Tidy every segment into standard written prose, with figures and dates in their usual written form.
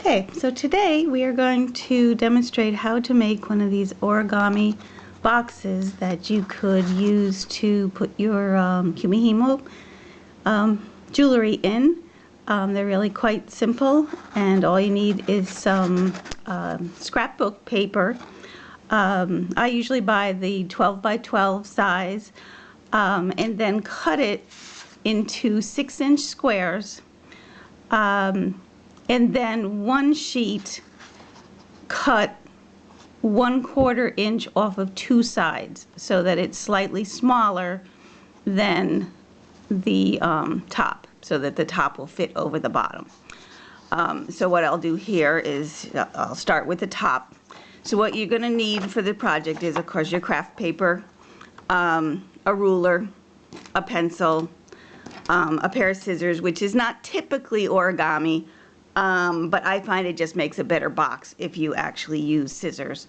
Okay, so today we are going to demonstrate how to make one of these origami boxes that you could use to put your kumihimo jewelry in. They're really quite simple, and all you need is some scrapbook paper. I usually buy the 12 by 12 size and then cut it into 6-inch squares. And then one sheet cut 1/4 inch off of two sides so that it's slightly smaller than the top, so that the top will fit over the bottom. So what I'll do here is I'll start with the top. So what you're going to need for the project is, of course, your craft paper, a ruler, a pencil, a pair of scissors, which is not typically origami, but I find it just makes a better box if you actually use scissors.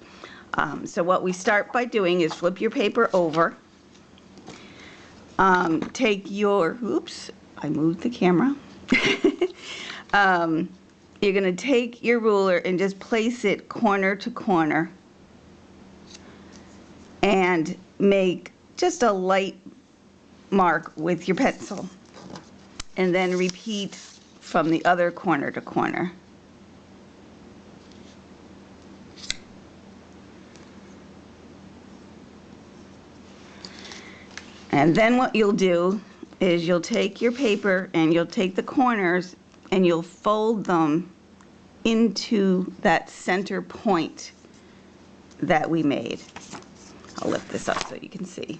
So what we start by doing is flip your paper over. Take your, oops, I moved the camera. You're going to take your ruler and just place it corner to corner and make just a light mark with your pencil. And then repeat from the other corner to corner. And then what you'll do is you'll take your paper and you'll take the corners and you'll fold them into that center point that we made. I'll lift this up so you can see.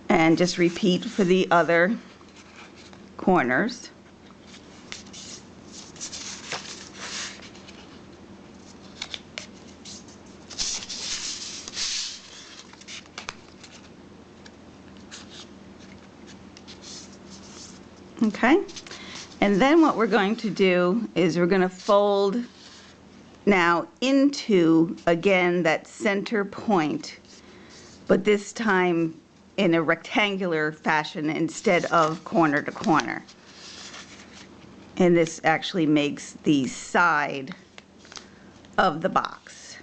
And just repeat for the other corners. Okay, and then what we're going to do is we're going to fold now into, again, that center point, but this time in a rectangular fashion instead of corner to corner. And this actually makes the side of the box.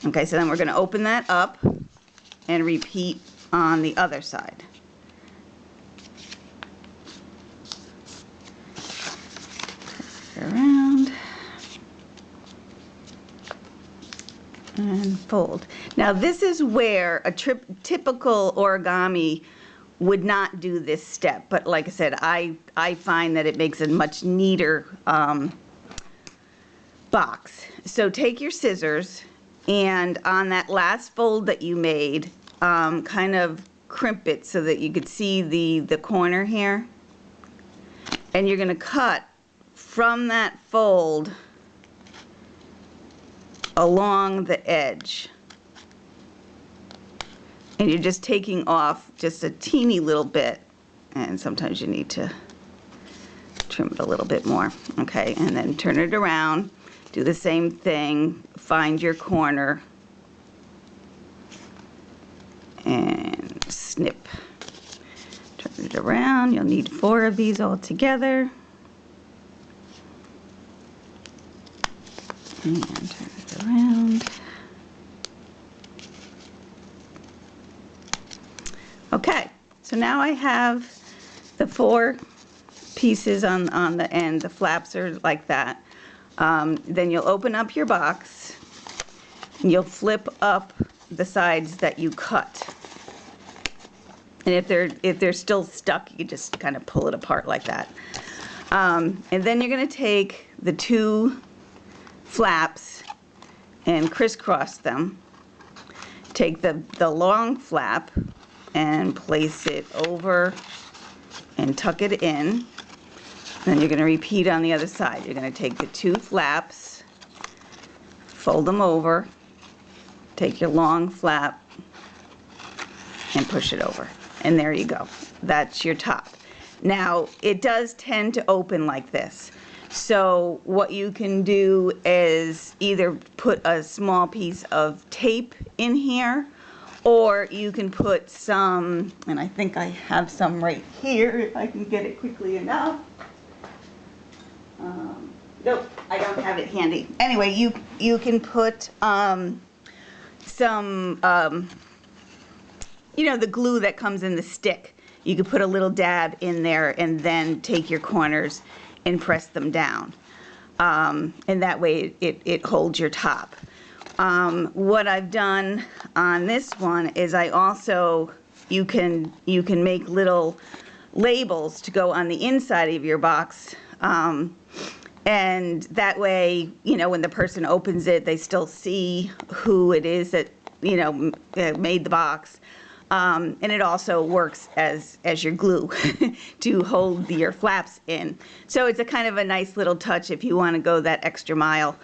Okay, so then we're going to open that up and repeat on the other side. Turn it around and fold. Now this is where a typical origami would not do this step, but like I said, I find that it makes a much neater box. So take your scissors and on that last fold that you made, kind of crimp it so that you could see the corner here, and you're going to cut from that fold along the edge. And you're just taking off just a teeny little bit, and sometimes you need to trim it a little bit more. Okay, and then turn it around, do the same thing, find your corner, and snip. Turn it around, you'll need 4 of these all together. And turn it around. Okay, so now I have the 4 pieces on the end. The flaps are like that. Then you'll open up your box and you'll flip up the sides that you cut. And if they're still stuck, you just kind of pull it apart like that. And then you're going to take the 2 flaps and crisscross them. Take the long flap and place it over and tuck it in. Then you're going to repeat on the other side. You're going to take the 2 flaps, fold them over, take your long flap, and push it over. And there you go. That's your top. Now, it does tend to open like this. So what you can do is either put a small piece of tape in here, or you can put some, and I think I have some right here if I can get it quickly enough. I don't have it handy. Anyway, you can put some, you know, the glue that comes in the stick. You could put a little dab in there and then take your corners and press them down. And that way it holds your top. What I've done on this one is I also, you can make little labels to go on the inside of your box. And that way, you know, when the person opens it, they still see who it is that, you know, made the box. And it also works as your glue to hold your flaps in. So it's a kind of a nice little touch if you want to go that extra mile,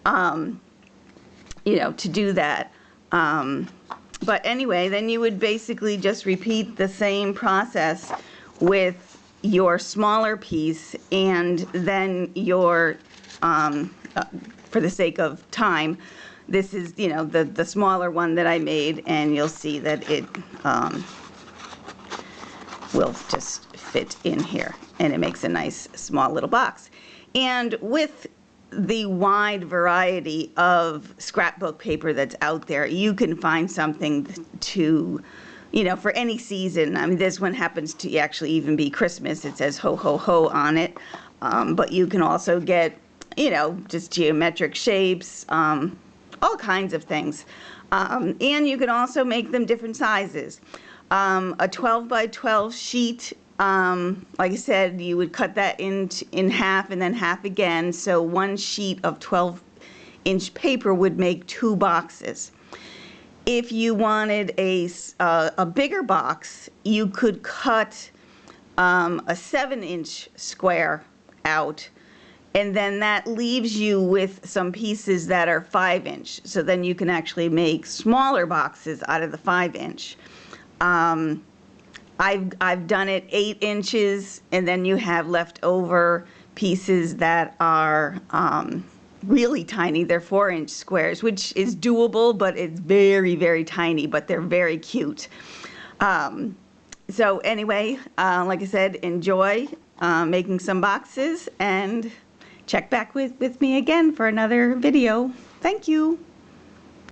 you know, to do that. But anyway, then you would basically just repeat the same process with your smaller piece, and then your, for the sake of time, this is, you know, the smaller one that I made, and you'll see that it will just fit in here, and it makes a nice small little box. And with the wide variety of scrapbook paper that's out there, you can find something to, you know, for any season. I mean, this one happens to actually even be Christmas. It says ho, ho, ho on it. But you can also get, you know, just geometric shapes, all kinds of things. And you can also make them different sizes. A 12 by 12 sheet, like I said, you would cut that in half and then half again. So one sheet of 12-inch paper would make 2 boxes. If you wanted a bigger box, you could cut a 7-inch square out, and then that leaves you with some pieces that are 5-inch. So then you can actually make smaller boxes out of the 5-inch. I've done it 8 inches, and then you have leftover pieces that are really tiny. They're 4-inch squares, which is doable, but it's very, very tiny, but they're very cute. So anyway, like I said, enjoy making some boxes, and check back with me again for another video. Thank you.